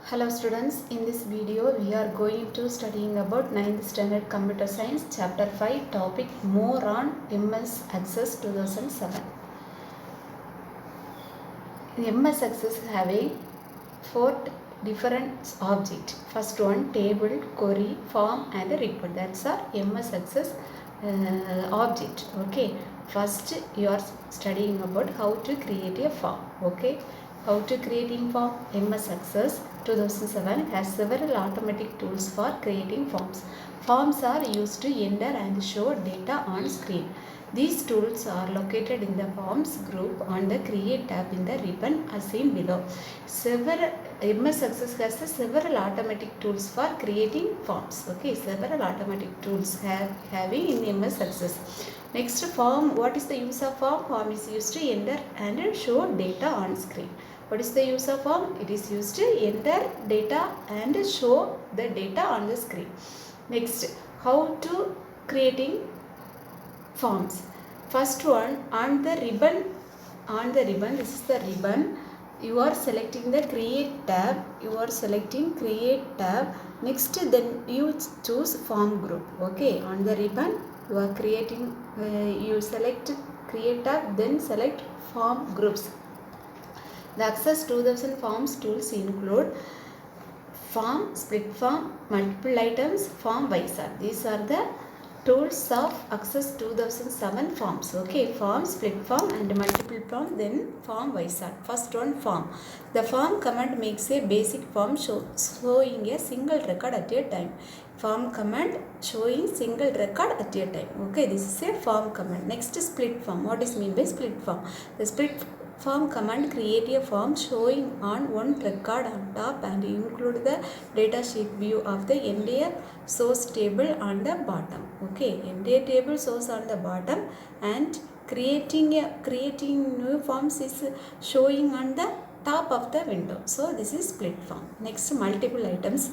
Hello students, in this video we are going to studying about 9th standard computer science chapter 5 topic more on MS Access 2007. MS Access having four different objects. First one table, query, form and report. That's our MS Access object. Okay. First you are studying about how to create a form. Okay. How to creating form? MS Access 2007 has several automatic tools for creating forms. Forms are used to enter and show data on screen. These tools are located in the Forms group on the Create tab in the ribbon as seen below. MS Access has several automatic tools for creating forms. Okay, several automatic tools having in MS Access. Next, form. What is the use of form? Form is used to enter and show data on screen. What is the use of form? It is used to enter data and show the data on the screen. Next, how to creating forms. First one, on the ribbon, this is the ribbon. You are selecting the create tab. Next, then you choose form group. Okay, on the ribbon you are creating. You select create tab, then select form groups. The Access 2000 forms tools include form, split form, multiple items, form wizard. These are the tools of Access 2007 forms. Okay, form, split form and multiple form, then form wizard. First one, form. The form command makes a basic form showing a single record at a time. Form command showing single record at a time. Okay, this is a form command. Next, split form. What is mean by split form? The split form command create a form showing on one record on top and include the datasheet view of the entire source table on the bottom. Okay, entire table source on the bottom and creating new forms is showing on the top of the window. So this is split form. Next, multiple items.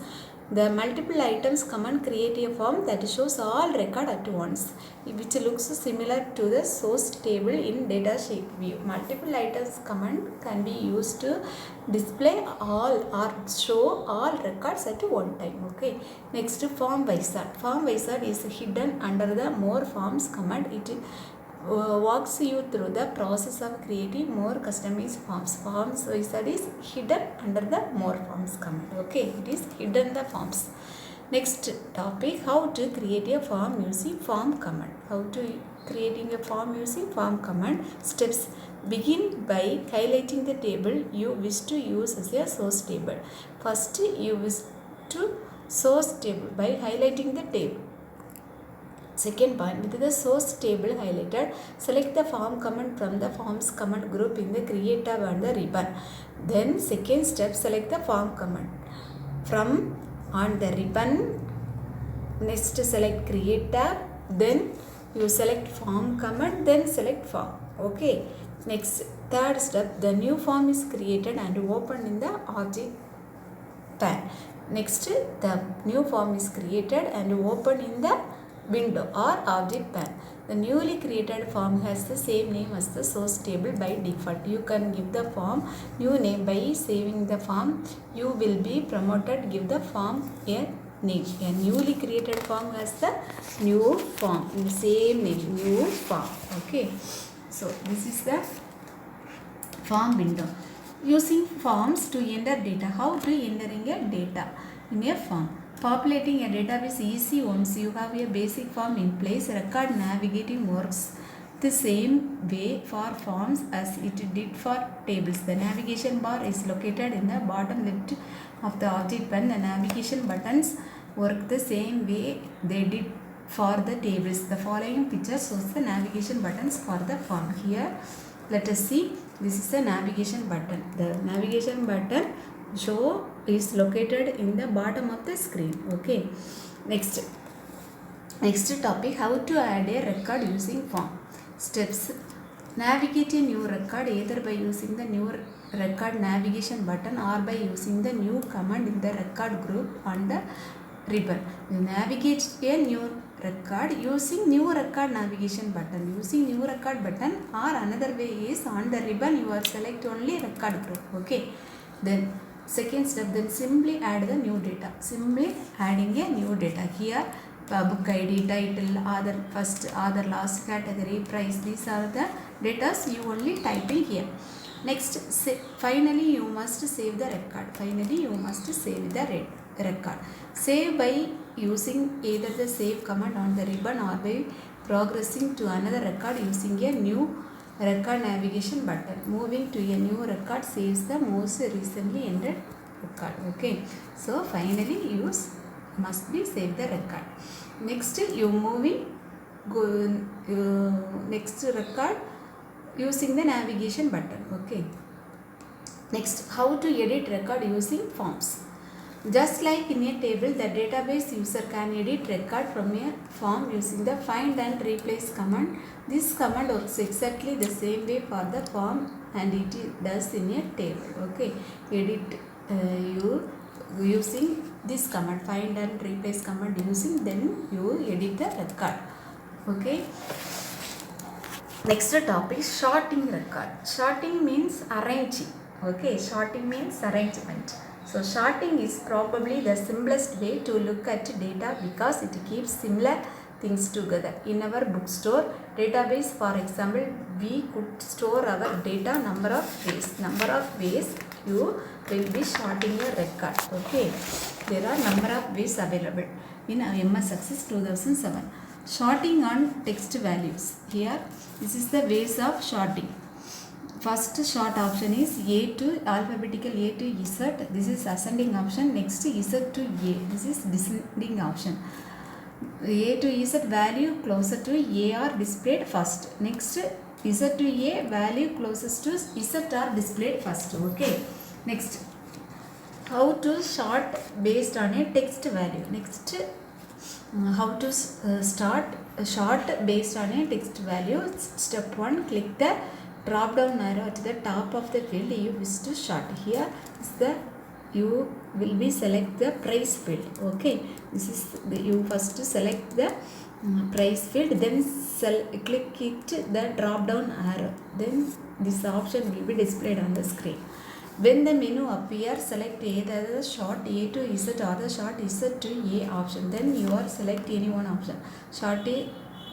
The multiple items command create a form that shows all record at once, which looks similar to the source table in datasheet view. Multiple items command can be used to display all or show all records at one time. Okay. Next, form wizard. Form wizard is hidden under the more forms command. It walks you through the process of creating more customized forms. Forms wizard is hidden under the more forms command. Okay, it is hidden the forms. Next topic, how to create a form using form command. How to creating a form using form command. Steps. Begin by highlighting the table you wish to use as a source table. First, you wish to source table by highlighting the table. Second point, with the source table highlighted, select the form command from the forms command group in the create tab on the ribbon. Then second step, select the form command from on the ribbon. Next, select create tab, then you select form command, then select form. Okay. Next, third step, the new form is created and opened in the object pane. Next, the new form is created and opened in the window or object pane. The newly created form has the same name as the source table by default. You can give the form new name by saving the form. You will be promoted. Give the form a name. A newly created form has the new form in the same name, new form. Okay. So this is the form window. Using forms to enter data. How to entering a data in a form? Populating a database is easy once you have a basic form in place. Record navigating works the same way for forms as it did for tables. The navigation bar is located in the bottom left of the object pane. The navigation buttons work the same way they did for the tables. The following picture shows the navigation buttons for the form. Here, let us see. This is the navigation button. The navigation button show is located in the bottom of the screen. Okay. Next topic, how to add a record using form. Steps. Navigate a new record either by using the new record navigation button or by using the new command in the record group on the ribbon. Navigate a new record using new record navigation button. Using new record button or another way is on the ribbon you are select only record group. Okay. Then second step, then simply add the new data. Simply adding a new data. Here book ID, title, other first, other last, category, price, these are the data you only type in here. Next, finally you must save the record. Finally you must save the record. Save by using either the save command on the ribbon or by progressing to another record using a new record navigation button. Moving to a new record saves the most recently entered record. Okay, so finally use must be save the record. Next, you moving go next record using the navigation button. Okay, next, how to edit record using forms. Just like in a table, the database user can edit record from a form using the find and replace command. This command works exactly the same way for the form and it does in a table. Okay, edit you using this command, find and replace command using, then you edit the record. Okay, next topic, sorting record. Sorting means arranging. Okay, sorting means arrangement. So sorting is probably the simplest way to look at data because it keeps similar things together. In our bookstore database, for example, we could store our data number of ways you will be sorting a record. Okay, there are number of ways available in MS Access 2007. Sorting on text values. Here, this is the ways of sorting. First sort option is A to alphabetical A to Z. This is ascending option. Next, Z to A. This is descending option. A to Z value closer to A are displayed first. Next, Z to A value closest to Z are displayed first. Okay. Next, how to sort based on a text value. Next, how to sort based on a text value. Step 1, click the drop down arrow at the top of the field you wish to sort. Here is the you will be select the price field. Okay, this is the, you first select the price field, then click it the drop down arrow, then this option will be displayed on the screen. When the menu appears, select either the sort A to Z or the sort Z to A option. Then you are select any one option, sort A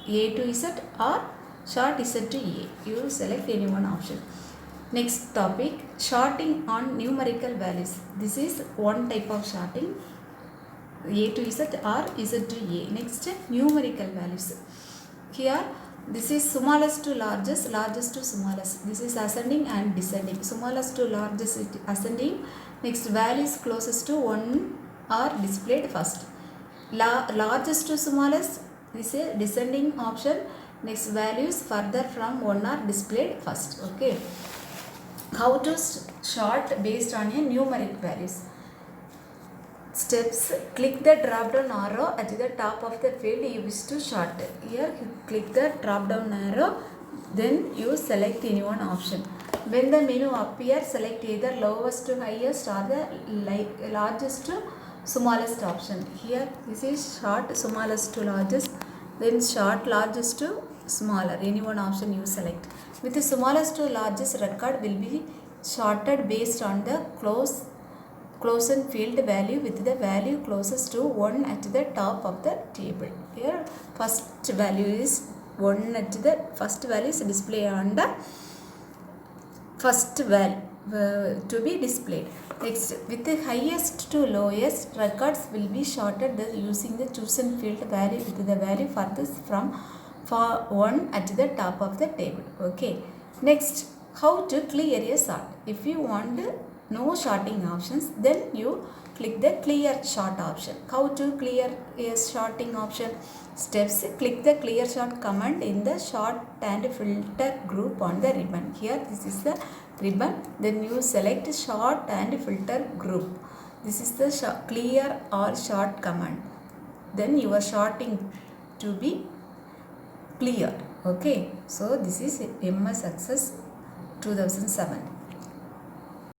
to Z or sort Z to A. You select any one option. Next topic, sorting on numerical values. This is one type of sorting, A to Z or Z to A. Next, numerical values. Here, this is smallest to largest, largest to smallest. This is ascending and descending. Smallest to largest ascending. Next, values closest to 1 are displayed first. Largest to smallest, this is descending option. Next, values further from 1 are displayed first. Okay, how to sort based on a numeric values. Steps, click the drop down arrow at the top of the field you wish to sort. Here click the drop down arrow, then you select any one option. When the menu appears, select either lowest to highest or the largest to smallest option. Here this is sort smallest to largest, then sort largest to smaller, any one option you select. With the smallest to largest record will be sorted based on the closest field value with the value closest to 1 at the top of the table. Here first value is 1 at the first value is displayed on the first value to be displayed. Next, with the highest to lowest, records will be sorted using the chosen field value with the value furthest from 1 at the top of the table. Okay. Next, how to clear a sort. If you want no sorting options, then you click the clear sort option. How to clear a sorting option? Steps, click the clear sort command in the sort and filter group on the ribbon. Here this is the ribbon, then you select sort and filter group. This is the clear or sort command, then your sorting to be clear. Okay, so this is MS Access 2007.